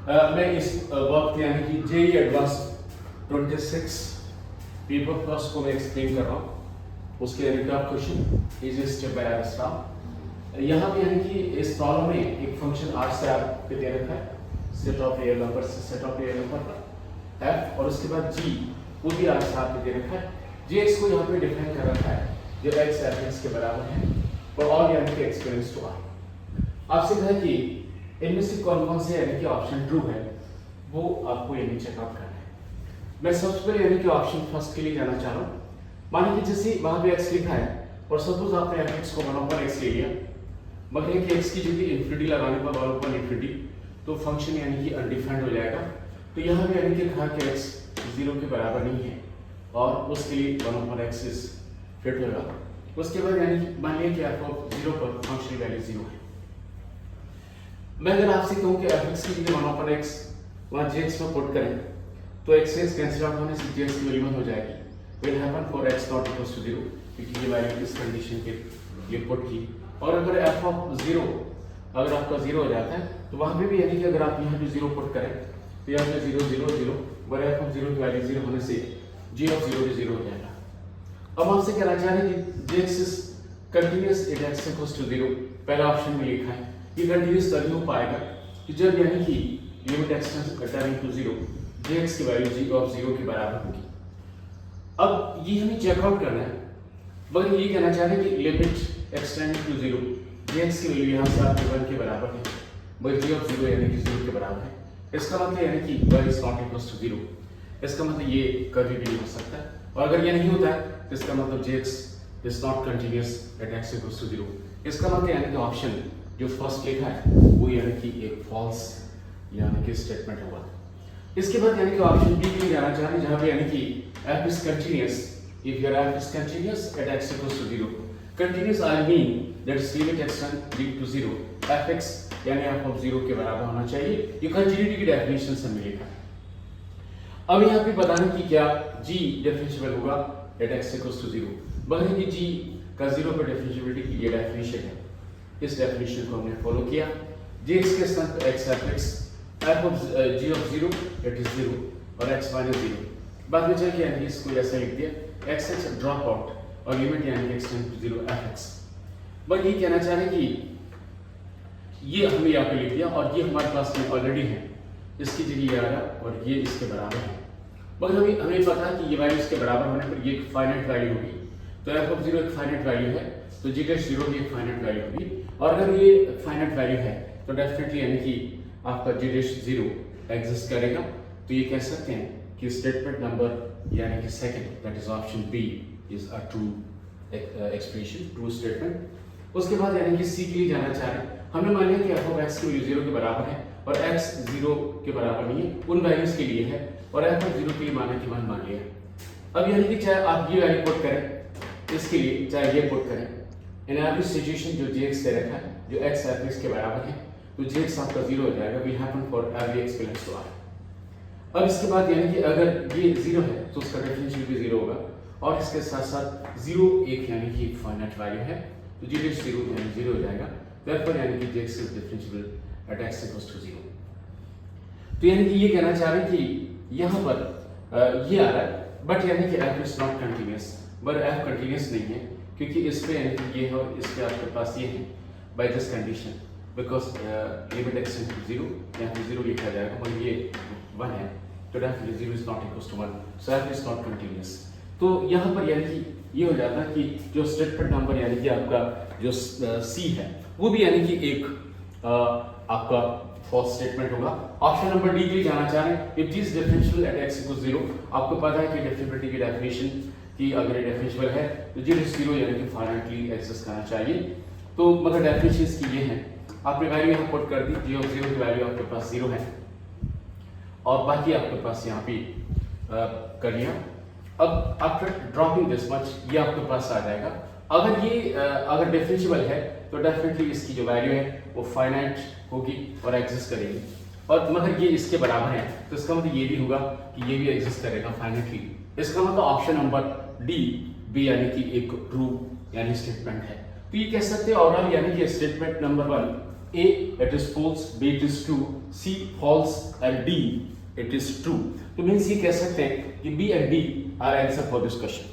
मैं इस वक्त यानी कि जेई एडवांस 26 पेपर फर्स्ट को मैं एक्सप्लेन कर रहा हूँ। उसके record question is step by step. यहाँ पे यानी कि इस प्रॉब्लम में एक फंक्शन आर से आर पे दे रखा है, सेट ऑफ रियल नंबर से सेट ऑफ रियल नंबर का एफ, और उसके बाद जी वो भी आर से आर पे दे रखा है। जी एक्स को यहाँ पे डिफाइन कर रखा है जो एक्स एफ एक्स के बराबर है और यानी कि एक्सपीरियंस टू आर। आपसे कहा कि इनमें से कौन कौन से यानी कि ऑप्शन ट्रू है वो आपको यानी चेकआउट करना है। मैं सबसे पहले यानी कि ऑप्शन फर्स्ट के लिए जाना चाह रहा हूँ। मानिए कि जैसे वहां पे x लिखा है और सपोज आपने f(x) को 1/x ले लिया, मगर कि x की जगह इन्फिनिटी लगाने पर 1/∞, तो फंक्शन यानी कि अनडिफाइंड हो जाएगा। तो यहाँ पे यानी कि कहा कि x 0 के बराबर नहीं है और उसके लिए 1/x इज फिट होगा। उसके बाद यानी कि मान लिया कि f(0) पर फंक्शन वैल्यू 0 है। मैं अगर आपसे कहूं कि f(x) की जगह 1/x वहां gx में पुट करें तो x से कैंसिल आउट होने से gx की वैल्यू 1 हो जाएगी। will happen for x not equals to 0, क्योंकि ये वैल्यू इस कंडीशन के लिए पुट की। और अगर f(0) अगर आपका 0 हो जाता है तो वहां पे भी यानी कि अगर आप यहाँ पे 0 पुट करें तो यहाँ पे 0 0 0 और f(0) की वैल्यू 0 होने से g(0) भी 0 हो जाएगा। अब आपसे कहना चाह रहे हैं कि gx is continuous at x equals to 0, पहला ऑप्शन में लिखा है। ये कंटिन्यूस तभी हो पाएगा कि जब यानी कि limit x tends tending to 0 gx की वैल्यू g(0) के बराबर होगी। अब ये हमें चेकआउट करना है, मगर ये कहना चाह रहे हैं कि लिमिट एक्सटेंडिंग टू 0 gx की वैल्यू यहाँ से आपके 1 के बराबर है, मगर g(0) यानी कि 0 के बराबर है। इसका मतलब यानी कि y is not equals to 0, इसका मतलब ये कभी भी नहीं हो सकता है। और अगर ये नहीं होता है तो इसका मतलब gx is not continuous at x equals to 0। इसका मतलब यानी कि ऑप्शन जो फर्स्ट लिखा है वो यानी कि एक फॉल्स यानी कि स्टेटमेंट होगा। इसके बाद यानी कि ऑप्शन बी के लिए जाना चाह रहे हैं, जहां पे यानी कि f is continuous, if your f is continuous at x equals to 0, continuous I mean that its limit extending to 0, fx यानी f(0) के बराबर होना चाहिए। ये कंटिन्यूटी की डेफिनेशन से मिलेगा। अब यहाँ पे बताना कि क्या g डिफरेंशिएबल होगा at x equals to 0, मगर कि g का 0 पर डिफरेंशिएबिलिटी की ये डेफिनेशन है। इस डेफिनेशन को हमने फॉलो किया। gx के स्थान पर x fx g(0) it is 0 और x minus 0। बाद में चल के यानी इसको ऐसा लिख दिया x ड्रॉप आउट और लिमिट यानी कि एक्सटेंड टू 0 fx। बट ये कहना चाह रहे हैं कि ये हमने यहाँ पे लिख दिया और ये हमारे पास में ऑलरेडी है, इसकी जगह ये आ रहा और ये इसके बराबर है। मगर हमें पता है कि ये वैल्यू इसके बराबर होने पर ये फाइनाइट वैल्यू होगी, तो f(0) एक फाइनाइट वैल्यू है तो g(0) भी एक फाइनाइट वैल्यू होगी। और अगर ये फाइनाइट वैल्यू है तो डेफिनेटली यानी कि आपका g(0) एग्जिस्ट करेगा। तो ये कह सकते हैं कि स्टेटमेंट नंबर यानी कि second, that is option B, is a true expression, true statement. उसके बाद यानी कि सी के लिए जाना चाह रहे हैं। हमने मान लिया कि f(x) की वैल्यू 0 के बराबर है और x 0 के बराबर नहीं है, उन वैल्यूज के लिए है, और f(0) के लिए माना कि 1 मान लिया। अब यानी कि चाहे आप ये वैल्यू पुट करें इसके लिए, चाहे ये पुट करें, इन एवरी सिचुएशन जो gx दे रखा है जो x fx के बराबर है तो gx आपका 0 हो जाएगा। will happen for every x belongs to r। अब इसके बाद यानी कि अगर ये 0 है तो उसका डिफरेंशियल भी 0 होगा, और इसके साथ साथ 0 एक यानी कि फाइनाइट वैल्यू है तो g(0) यानी 0 हो जाएगा। therefore यानी कि gx is differentiable at x equals to 0। तो यानी कि ये कहना चाह रहे हैं कि यहाँ पर ये आ रहा है, बट यानी कि f is not continuous, but f continuous नहीं है क्योंकि इस पे यानी कि ये है और इस पे आपके पास ये है by this condition, because limit x tend to 0, यहाँ पे 0 लिखा जाएगा और ये 1 है तो definitely 0 is not equal to 1, so f is not continuous. तो यहाँ पर यानी कि ये हो जाता है कि जो स्टेटमेंट नंबर यानी कि आपका जो सी है वो भी यानी कि एक आपका फॉल्स स्टेटमेंट होगा। ऑप्शन नंबर डी के लिए जाना चाह रहे हैं, if this differential at x equals 0, आपको पता है कि डिफरेंशिएबिलिटी की डेफिनेशन कि अगर ये डिफरेंशिएबल है तो g(0) यानी कि फाइनाइटली एग्जिस्ट करना चाहिए। तो मगर डेफिनेशन इसकी ये है, आपने वैल्यू यहाँ पुट कर दी, g(0) की वैल्यू आपके पास 0 है और बाकी आपके पास यहाँ पे कर लिया। अब आफ्टर ड्रॉपिंग दिस मच ये आपके पास आ जाएगा। अगर ये अगर डिफरेंशिएबल है तो डेफिनेटली इसकी जो वैल्यू है वो फाइनाइट होगी और एग्जिस्ट करेगी, और मगर ये इसके बराबर है तो इसका मतलब ये भी होगा कि ये भी एग्जिस्ट करेगा फाइनाइटली। इसका मतलब ऑप्शन नंबर डी बी यानी कि एक ट्रू यानी स्टेटमेंट है। तो ये कह सकते हैं ओवरऑल यानी कि statement number 1 A it is false, B it is true, C false and D it is true. तो मीन्स ये कह सकते हैं कि B and D are answer for this question.